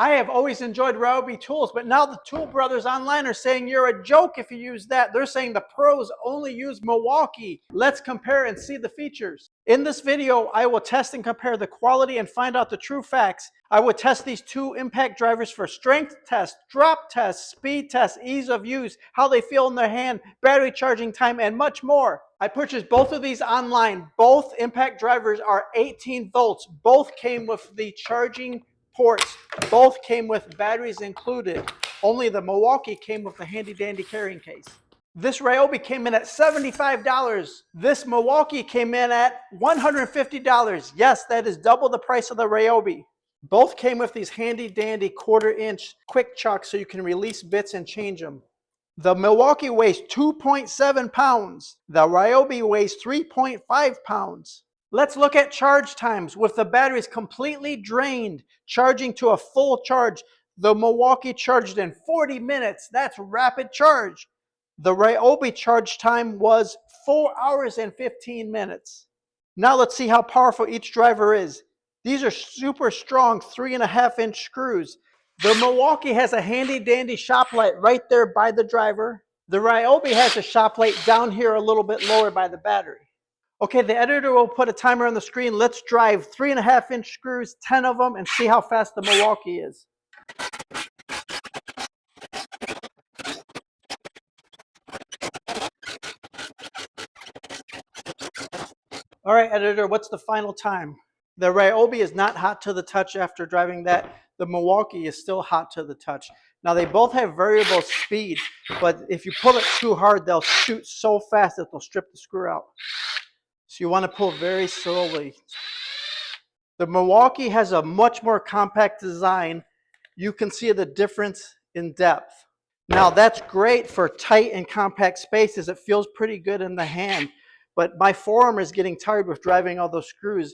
I have always enjoyed Ryobi tools, but now the Tool Brothers online are saying you're a joke if you use that. They're saying the pros only use Milwaukee. Let's compare and see the features. In this video, I will test and compare the quality and find out the true facts. I will test these two impact drivers for strength test, drop test, speed test, ease of use, how they feel in their hand, battery charging time, and much more. I purchased both of these online. Both impact drivers are 18 volts. Both came with the charging ports. Both came with batteries included. Only the Milwaukee came with a handy dandy carrying case. This Ryobi came in at $75. This Milwaukee came in at $150. Yes, that is double the price of the Ryobi. Both came with these handy dandy 1/4 inch quick chucks so you can release bits and change them. The Milwaukee weighs 2.7 pounds. The Ryobi weighs 3.5 pounds. Let's look at charge times. With the batteries completely drained, charging to a full charge, the Milwaukee charged in 40 minutes. That's rapid charge. The Ryobi charge time was 4 hours and 15 minutes. Now let's see how powerful each driver is. These are super strong 3.5 inch screws. The Milwaukee has a handy dandy shop light right there by the driver. The Ryobi has a shop light down here a little bit lower by the battery. Okay, the editor will put a timer on the screen. Let's drive 3.5 inch screws, 10 of them, and see how fast the Milwaukee is. All right, editor, what's the final time? The Ryobi is not hot to the touch after driving that. The Milwaukee is still hot to the touch. Now, they both have variable speed, but if you pull it too hard, they'll shoot so fast that they'll strip the screw out. So you want to pull very slowly. The Milwaukee has a much more compact design. You can see the difference in depth. Now, that's great for tight and compact spaces. It feels pretty good in the hand. But my forearm is getting tired with driving all those screws.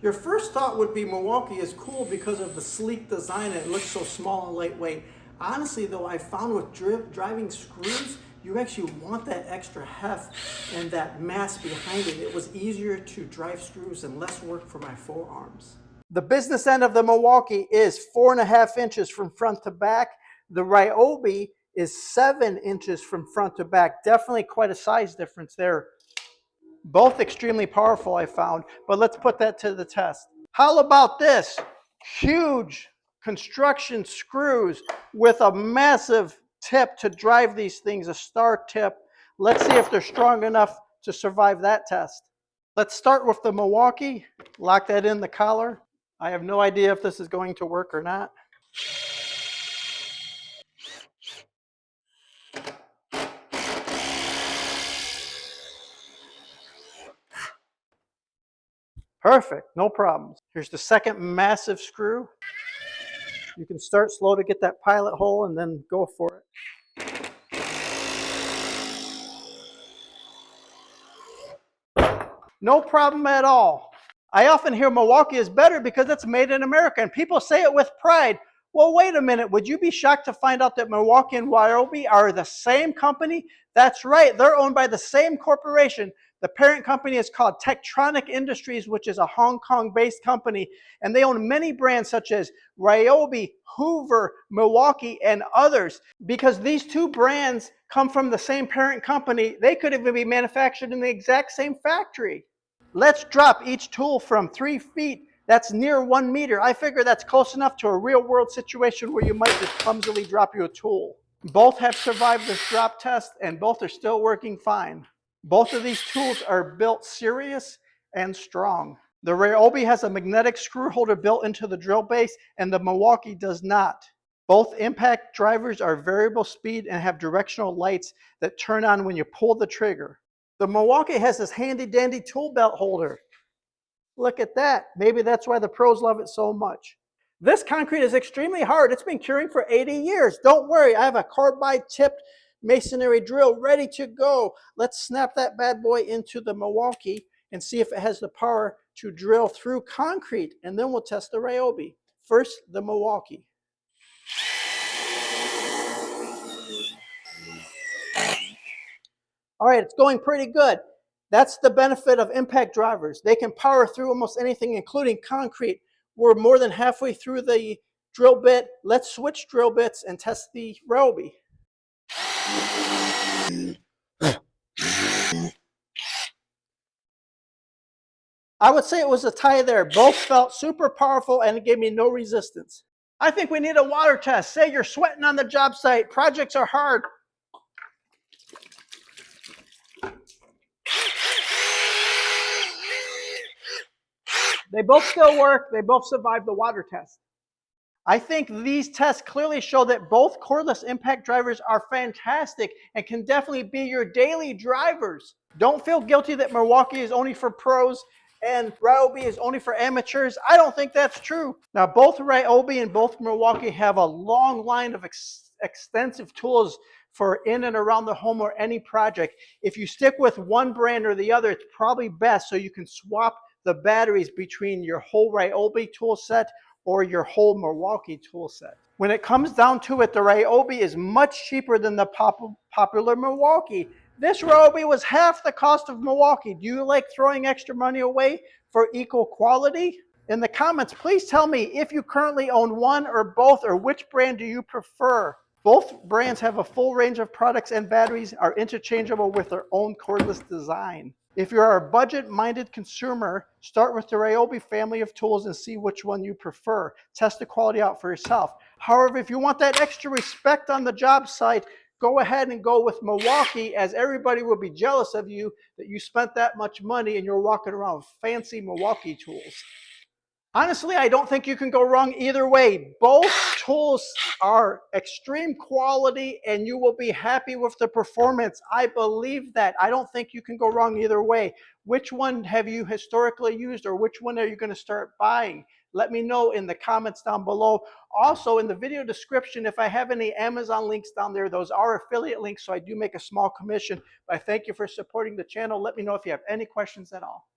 Your first thought would be Milwaukee is cool because of the sleek design. It looks so small and lightweight. Honestly, though, I found with driving screws, you actually want that extra heft and that mass behind it. It was easier to drive screws and less work for my forearms. The business end of the Milwaukee is 4.5 inches from front to back. The Ryobi is 7 inches from front to back. Definitely quite a size difference there. Both extremely powerful, I found, but let's put that to the test. How about this? Huge construction screws with a massive tip to drive these things, a star tip. Let's see if they're strong enough to survive that test. Let's start with the Milwaukee. Lock that in the collar. I have no idea if this is going to work or not. Perfect, no problems. Here's the second massive screw. You can start slow to get that pilot hole and then go for it. No problem at all. I often hear Milwaukee is better because it's made in America, and people say it with pride. Well, wait a minute. Would you be shocked to find out that Milwaukee and Ryobi are the same company? That's right. They're owned by the same corporation. The parent company is called Tektronix Industries, which is a Hong Kong-based company, and they own many brands such as Ryobi, Hoover, Milwaukee, and others. Because these two brands come from the same parent company, they could even be manufactured in the exact same factory. Let's drop each tool from 3 feet. That's near 1 meter. I figure that's close enough to a real-world situation where you might just clumsily drop your tool. Both have survived this drop test, and both are still working fine. Both of these tools are built serious and strong. The Ryobi has a magnetic screw holder built into the drill base, and the Milwaukee does not. Both impact drivers are variable speed and have directional lights that turn on when you pull the trigger. The Milwaukee has this handy dandy tool belt holder. Look at that. Maybe that's why the pros love it so much. This concrete is extremely hard. It's been curing for 80 years. Don't worry, I have a carbide tipped masonry drill ready to go. Let's snap that bad boy into the Milwaukee and see if it has the power to drill through concrete, and then we'll test the Ryobi. First, the Milwaukee. All right, it's going pretty good. That's the benefit of impact drivers. They can power through almost anything, including concrete. We're more than halfway through the drill bit. Let's switch drill bits and test the Ryobi. I would say it was a tie there. Both felt super powerful and it gave me no resistance. I think we need a water test. Say you're sweating on the job site. Projects are hard. They both still work. They both survived the water test. I think these tests clearly show that both cordless impact drivers are fantastic and can definitely be your daily drivers. Don't feel guilty that Milwaukee is only for pros and Ryobi is only for amateurs. I don't think that's true. Now, both Ryobi and both Milwaukee have a long line of extensive tools for in and around the home or any project. If you stick with one brand or the other, it's probably best so you can swap the batteries between your whole Ryobi tool set or your whole Milwaukee tool set. When it comes down to it, the Ryobi is much cheaper than the popular Milwaukee. This Ryobi was half the cost of Milwaukee. Do you like throwing extra money away for equal quality? In the comments, please tell me if you currently own one or both, or which brand do you prefer. Both brands have a full range of products and batteries are interchangeable with their own cordless design. If you're a budget-minded consumer, start with the Ryobi family of tools and see which one you prefer. Test the quality out for yourself. However, if you want that extra respect on the job site, go ahead and go with Milwaukee, as everybody will be jealous of you that you spent that much money and you're walking around with fancy Milwaukee tools. Honestly, I don't think you can go wrong either way. Both tools are extreme quality and you will be happy with the performance. I believe that. I don't think you can go wrong either way. Which one have you historically used, or which one are you going to start buying? Let me know in the comments down below. Also, in the video description, if I have any Amazon links down there, those are affiliate links, so I do make a small commission. But I thank you for supporting the channel. Let me know if you have any questions at all.